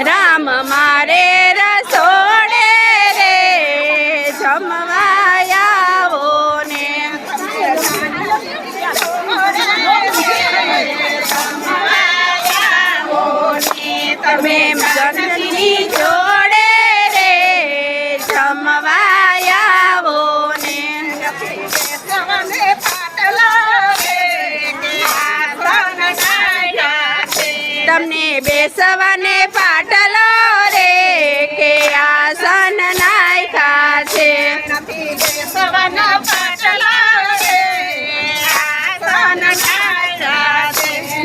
રામ મારે રસોડે રે જમવા આવો ને તમે જનની જોડે રે જમવા આવો ને તમને બેસવાને પાટલો રે કે આસન નાખ્યા છે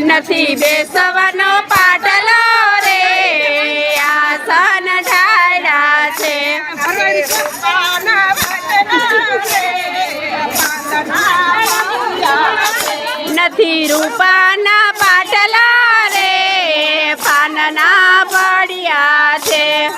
નથી બેસવાનો પાટલો રે આસન ઢાળ્યા છે નથી રૂપાના પાટલા રે પાનના પડ્યા છે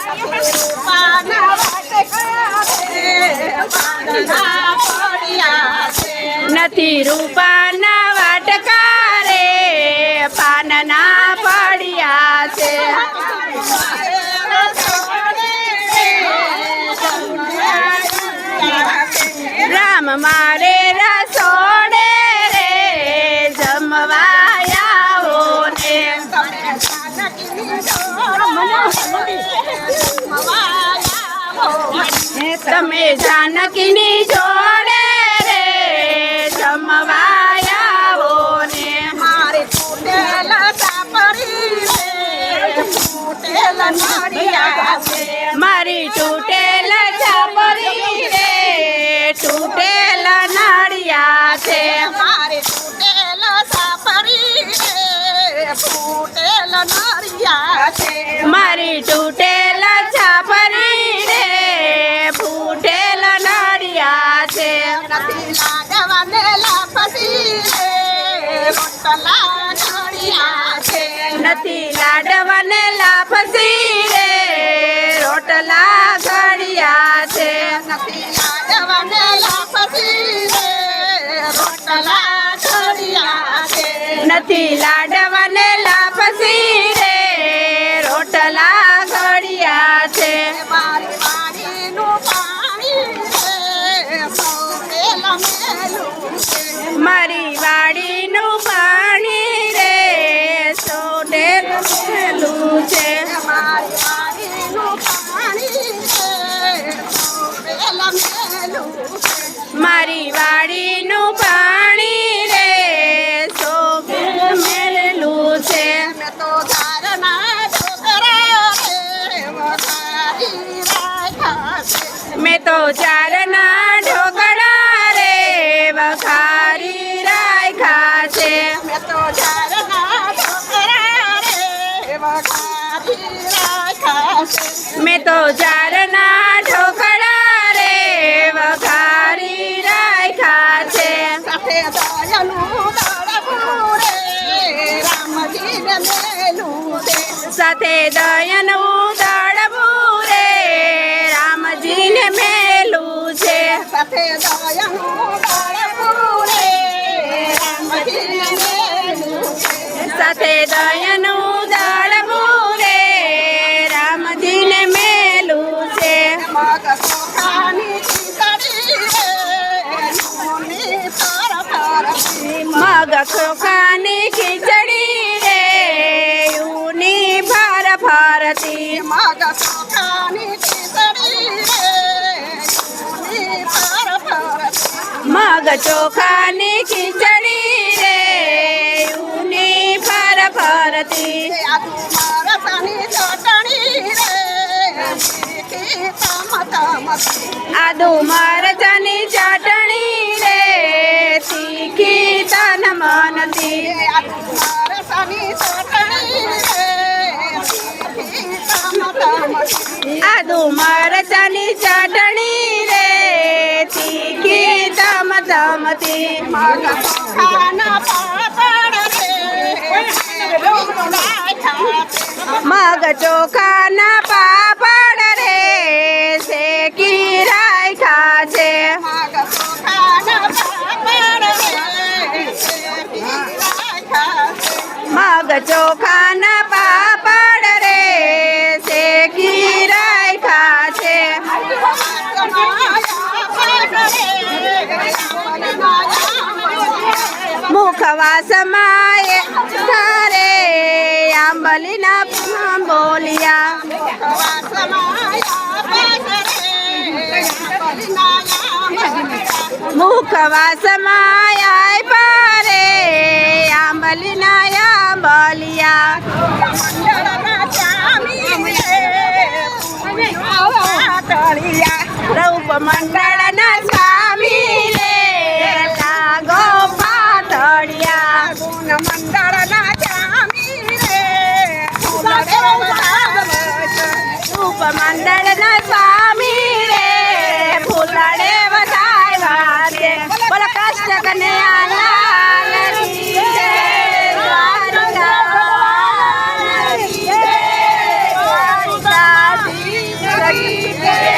નથી રૂપાના વાટકા રે પાનના પડ્યા છે રામ મારે રસોડે રે જમવા આવો ને તમે જાનકીની જોડે રે જમવા આવો ને મારી તૂટેલ છાપરી રે તૂટેલ નાળિયા છે મારી તૂટેલ છાપરી રે ફૂટેલ નાળિયા છે નથી લાડવાને લાપસી રે રોટલા ઘડિયા છે નથી લાડવાને લાપસી રે રોટલા ઘડિયા છે મારી વાડીનું પાણી રે સોડેલું છે મારી વાડીનું પાણી રે સોડેલું છે મેં તો ચારના ઢોકળા રે વઘારી રાખ્યા છે મેં તો ચારના ઢોકળા રે વઘારી રાખ્યા છે સાથે દયાનું દળવું રે રામજીને મેલું છે સાથે દયાનું દળવું રે રામજીને મેલું છે મગ ચોખાની ખીચડી રે યુની ફર ફરતી મગ ચોખાની ખીચડી રે યુની ફર ફરતી આદુ મરચાની ચટણી રે તીખી તન મનતી આદુ મરચાની ચટણી રે તીખી તમ તમતી મગ ચોખાના પાપડ રે શેકી રાખ્યા છે મગ ચોખાના પાપડ મુખવાસમાં તારે આંબલીના બોલિયા મુખવાસમાં આય પારે આંબલીના આંબલિયા રૂપ મંડળના સ્વામી રે લાગો પાતળિયા ગુણ મંડળના સ્વામી રે રૂપ મંડળના સ્વામી રે ફૂલડે વધારવા દે બોલો કૃષ્ણ કન્યા લાલ કી જય, દ્વારકાધીશ કી જય.